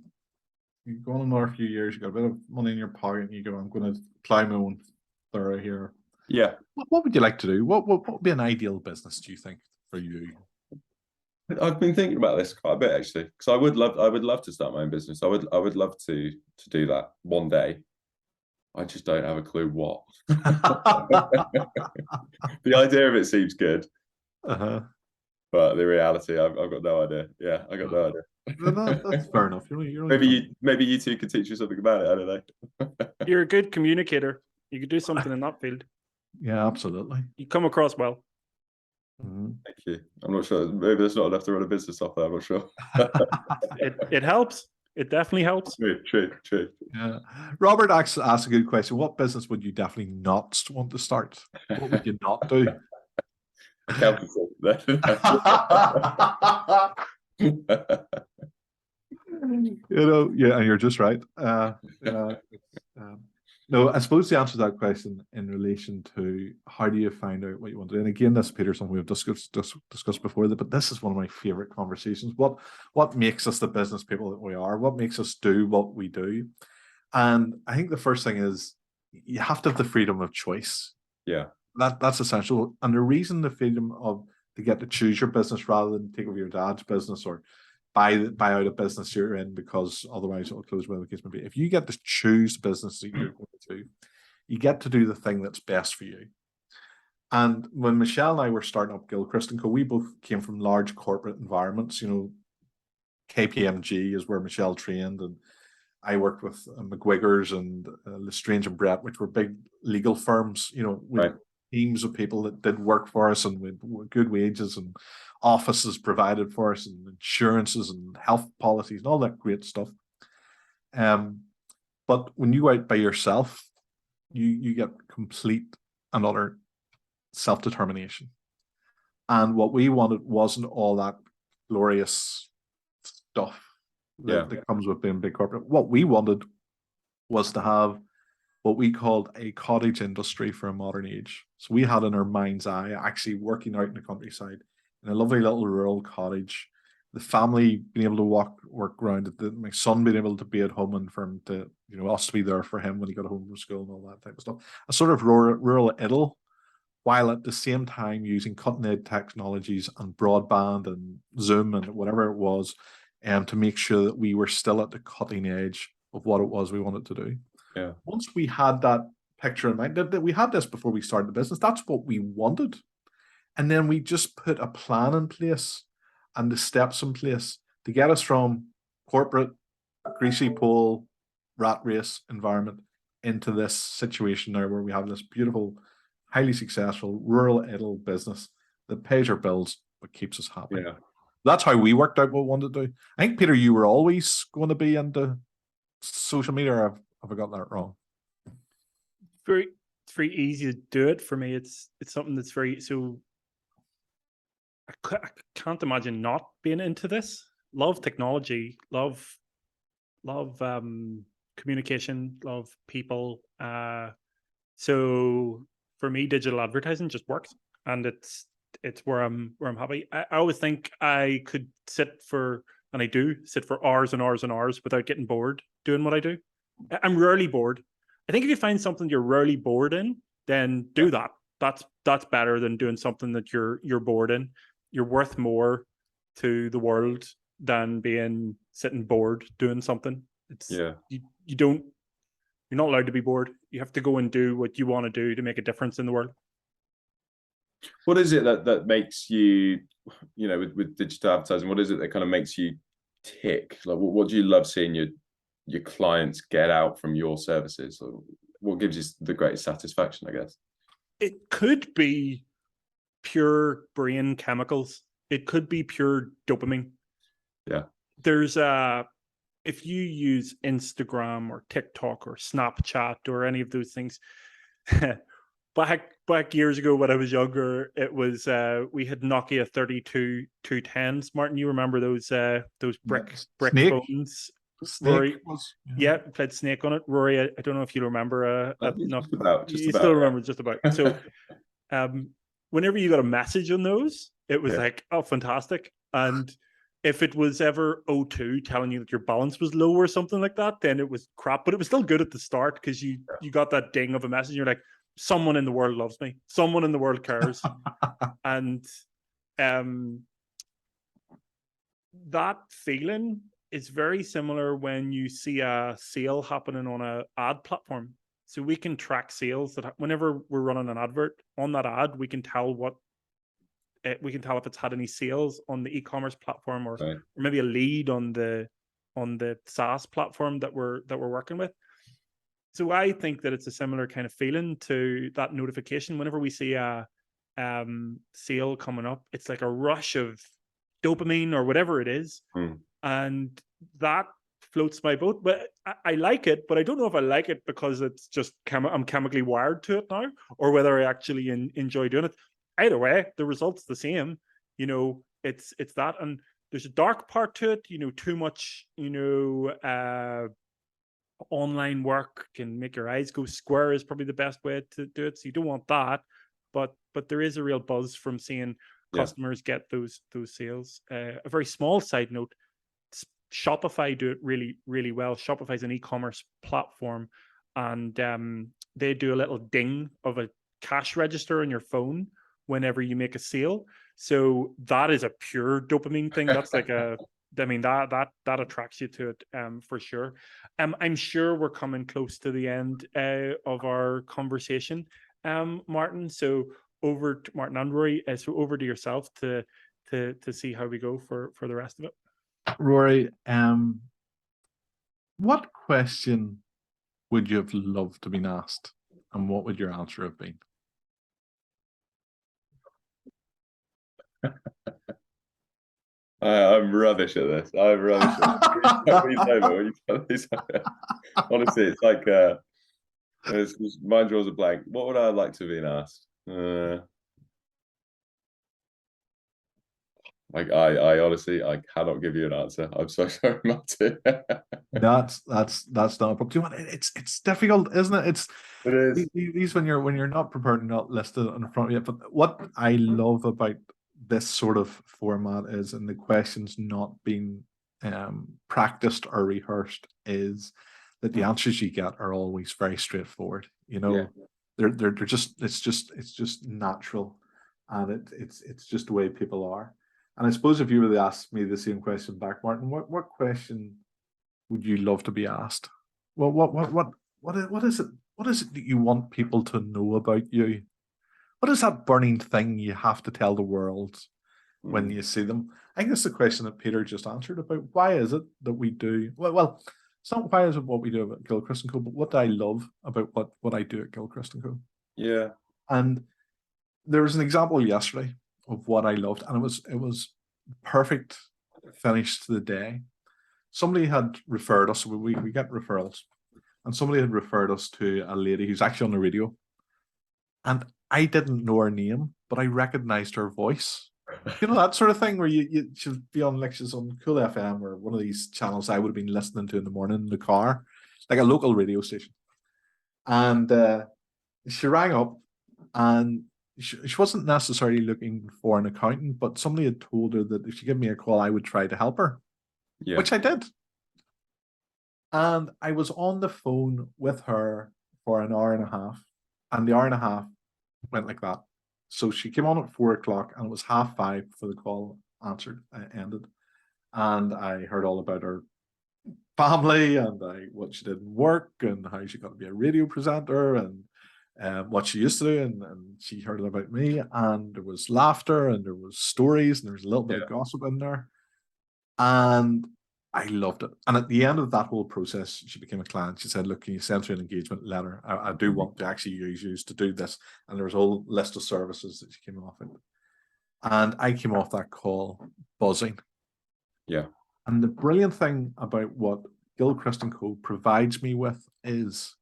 you go on another few years, you got a bit of money in your pocket, and you go, I'm going to apply my own thorough here. Yeah. What would you like to do? What would be an ideal business, do you think, for you? I've been thinking about this quite a bit actually, because I would love to start my own business. I would love to do that one day. I just don't have a clue what. The idea of it seems good, Uh-huh. but the reality, I've got no idea. Yeah, I got no idea. Well, that's fair enough. You're only Maybe you two could teach me something about it. I don't know. You're a good communicator. You could do something in that field. Yeah, absolutely. You come across well. Mhm. Thank you. I'm not sure. Maybe there's not enough to run a business off there. I'm not sure. It helps. It definitely helps. True. Yeah. Robert asked a good question. What business would you definitely not want to start? What would you not do? Accountancy. Yeah, and you're just right. Um, no, I suppose the answer to that question in relation to how do you find out what you want to do, and again, this Peter, something we've discussed before, but this is one of my favorite conversations. What makes us the business people that we are? What makes us do what we do? And I think the first thing is you have to have the freedom of choice. Yeah. That's essential. And the reason the freedom of to get to choose your business rather than take over your dad's business or buy out a business you're in because otherwise it'll close, whatever the case may be. If you get to choose the business that you're going to, you get to do the thing that's best for you. And when Michelle and I were starting up Gilchrist and Co, we both came from large corporate environments. KPMG is where Michelle trained, and I worked with McGuiggers and Lestrange and Brett, which were big legal firms, with Right. teams of people that did work for us and with good wages and offices provided for us and insurances and health policies and all that great stuff. But when you go out by yourself, you get complete and utter self-determination. And what we wanted wasn't all that glorious stuff that comes with being big corporate. What we wanted was to have what we called a cottage industry for a modern age. So we had in our mind's eye actually working out in the countryside in a lovely little rural cottage, the family being able to work around it, my son being able to be at home and for him to, us to be there for him when he got home from school and all that type of stuff. A sort of rural idyll, while at the same time using cutting-edge technologies and broadband and Zoom and whatever it was, to make sure that we were still at the cutting edge of what it was we wanted to do. Yeah. Once we had that picture in mind, that we had this before we started the business, that's what we wanted. And then we just put a plan in place and the steps in place to get us from corporate, greasy pole, rat race environment into this situation now where we have this beautiful, highly successful rural idyll business that pays our bills but keeps us happy. Yeah. That's how we worked out what we wanted to do. I think, Peter, you were always going to be into social media, or have I got that wrong? It's very easy to do it for me. It's something that's very so. I can't imagine not being into this. Love technology, love communication, love people. So for me, digital advertising just works, and it's where I'm happy. I always think I could sit for, and I do sit for hours and hours and hours without getting bored doing what I do. I'm rarely bored. I think if you find something you're rarely bored in, then do that. That's better than doing something that you're bored in. You're worth more to the world than being sitting bored doing something. You're not allowed to be bored. You have to go and do what you want to do to make a difference in the world. What is it that makes you, with digital advertising, what is it that kind of makes you tick? Like, what do you love seeing your clients get out from your services? Or what gives you the greatest satisfaction, I guess? It could be pure brain chemicals. It could be pure dopamine. Yeah. There's if you use Instagram or TikTok or Snapchat or any of those things, back years ago when I was younger, it was we had Nokia 3210s. Martin, you remember those brick Snake? phones? Snake Rory, was, yeah, played Snake on it. Rory, I don't know if you remember. Just about. You still remember just about. So, whenever you got a message on those, it was like, oh, fantastic. And if it was ever O2 telling you that your balance was low or something like that, then it was crap. But it was still good at the start because you got that ding of a message. You're like, someone in the world loves me. Someone in the world cares. And that feeling is very similar when you see a sale happening on an ad platform. So we can track sales that whenever we're running an advert on that ad, we can tell if it's had any sales on the e-commerce platform, or maybe a lead on the SaaS platform that we're working with. So I think that it's a similar kind of feeling to that notification. Whenever we see a sale coming up, it's like a rush of dopamine or whatever it is, and that floats my boat. But I like it, but I don't know if I like it because it's just I'm chemically wired to it now, or whether I actually enjoy doing it. Either way, the result's the same. It's that, and there's a dark part to it. Too much, online work can make your eyes go square is probably the best way to do it. So you don't want that, but there is a real buzz from seeing customers get those sales. A very small side note: Shopify do it really, really well. Shopify is an e-commerce platform, and they do a little ding of a cash register on your phone whenever you make a sale. So that is a pure dopamine thing. That's like that attracts you to it, for sure. I'm sure we're coming close to the end of our conversation, Martin. So over to Martin and Rory. So over to yourself to see how we go for the rest of it. Rory, what question would you have loved to be asked, and what would your answer have been? I'm rubbish at this. I'm rubbish at this. Honestly, it's like mind draws a blank. What would I like to be asked? I honestly, I cannot give you an answer. I'm so sorry, Martin. That's not a problem. It's difficult, isn't it? It is. These when you're not prepared and not listed in front of you. But what I love about this sort of format is, and the questions not being practiced or rehearsed, is that the answers you get are always very straightforward. They're just it's just natural, and it's just the way people are. And I suppose if you were to ask me the same question back, Martin, what question would you love to be asked? Well, what is it? What is it that you want people to know about you? What is that burning thing you have to tell the world when you see them? I think it's the question that Peter just answered about why is it that we do well. It's not why is it what we do at Gilchrist & Co, but what I love about what I do at Gilchrist & Co. Yeah. And there was an example yesterday of what I loved, and it was perfect finish to the day. Somebody had referred us. We get referrals, and somebody had referred us to a lady who's actually on the radio, and I didn't know her name, but I recognized her voice. That sort of thing where you should be on lectures on Cool FM or one of these channels I would have been listening to in the morning in the car, like a local radio station. And she rang up, and she wasn't necessarily looking for an accountant, but somebody had told her that if she gave me a call, I would try to help her, which I did. And I was on the phone with her for an hour and a half, and the hour and a half went like that. So she came on at 4:00, and it was 5:30 before the call ended. And I heard all about her family and what she did in work and how she got to be a radio presenter and what she used to do. And she heard it about me, and there was laughter and there was stories and there was a little bit of gossip in there. And I loved it. And at the end of that whole process, she became a client. She said, look, can you send through an engagement letter? I do want to actually use you to do this. And there was a whole list of services that she came off it. And I came off that call buzzing. Yeah. And the brilliant thing about what Gilchrist & Co provides me with is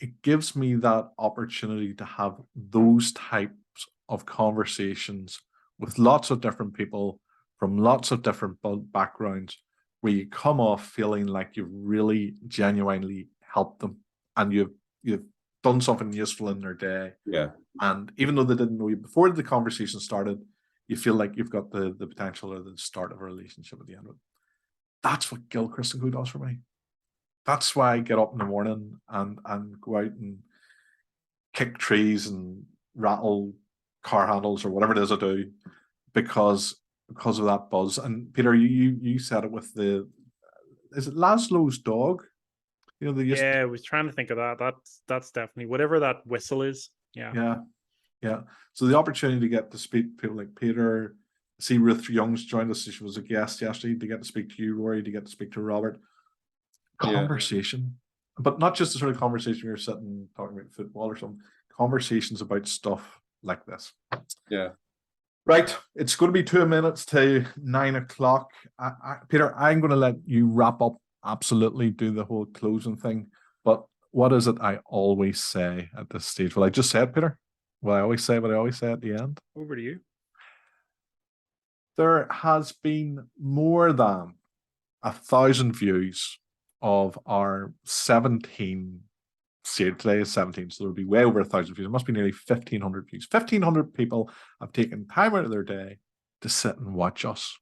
it gives me that opportunity to have those types of conversations with lots of different people from lots of different backgrounds, where you come off feeling like you've really genuinely helped them and you've done something useful in their day. Yeah. And even though they didn't know you before the conversation started, you feel like you've got the potential or the start of a relationship at the end of it. That's what Gilchrist & Co does for me. That's why I get up in the morning and go out and kick trees and rattle car handles or whatever it is I do, because of that buzz. And Peter, you said it with is it Laszlo's dog? You know, they used Yeah, I was trying to think of that. That's definitely whatever that whistle is. Yeah. Yeah. So the opportunity to get to speak to people like Peter, see Ruth Young's joined us. She was a guest yesterday. To get to speak to you, Rory, to get to speak to Robert. Conversation, but not just the sort of conversation we were sitting talking about football or something. Conversations about stuff like this. Yeah. Right. It's going to be 2 minutes to 9 o'clock. Peter, I'm going to let you wrap up. Absolutely, do the whole closing thing. But what is it I always say at this stage? Well, I just said, Peter. Well, I always say what I always say at the end. Over to you. There has been more than 1,000 views of our 17 sale. Today is 17, so there'll be way over 1,000 views. It must be nearly 1,500 views. 1,500 people have taken time out of their day to sit and watch us.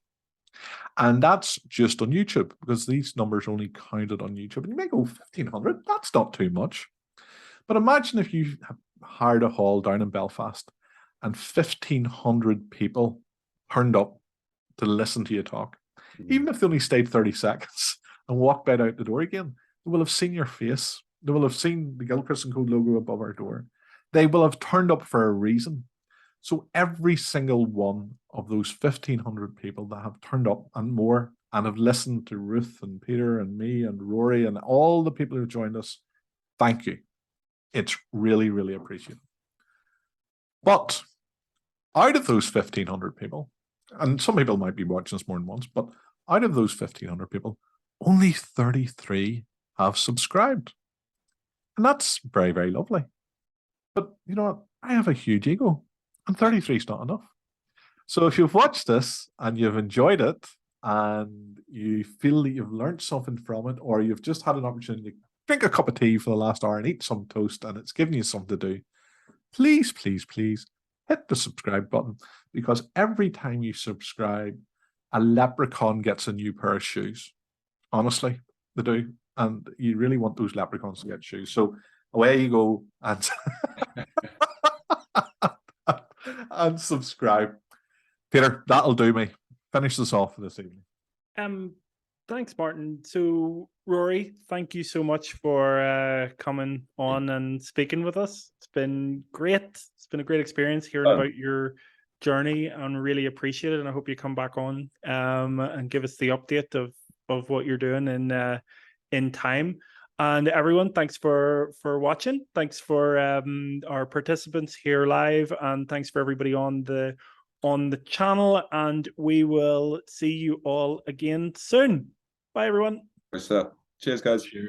And that's just on YouTube, because these numbers are only counted on YouTube. And you may go, 1,500, that's not too much. But imagine if you hired a hall down in Belfast and 1,500 people turned up to listen to you talk. Even if they only stayed 30 seconds and walked back out the door again, they will have seen your face. They will have seen the Gilchrist & Co logo above our door. They will have turned up for a reason. So every single one of those 1,500 people that have turned up and more and have listened to Ruth and Peter and me and Rory and all the people who joined us, thank you. It's really, really appreciated. But out of those 1,500 people, and some people might be watching us more than once, but out of those 1,500 people, only 33 have subscribed. And that's very, very lovely. But you know what? I have a huge ego, and 33 is not enough. So if you've watched this and you've enjoyed it and you feel that you've learned something from it, or you've just had an opportunity to drink a cup of tea for the last hour and eat some toast and it's giving you something to do, please, please, please hit the subscribe button, because every time you subscribe, a leprechaun gets a new pair of shoes. Honestly, they do. And you really want those leprechauns to get shoes. So away you go and, and subscribe. Peter, that'll do me. Finish this off for this evening. Thanks, Martin. So, Rory, thank you so much for coming on and speaking with us. It's been great. It's been a great experience hearing about your journey, and really appreciate it. And I hope you come back on and give us the update of what you're doing in time. And everyone, thanks for watching. Thanks for our participants here live, and thanks for everybody on the channel. And we will see you all again soon. Bye, everyone. Cheers, guys. Cheers.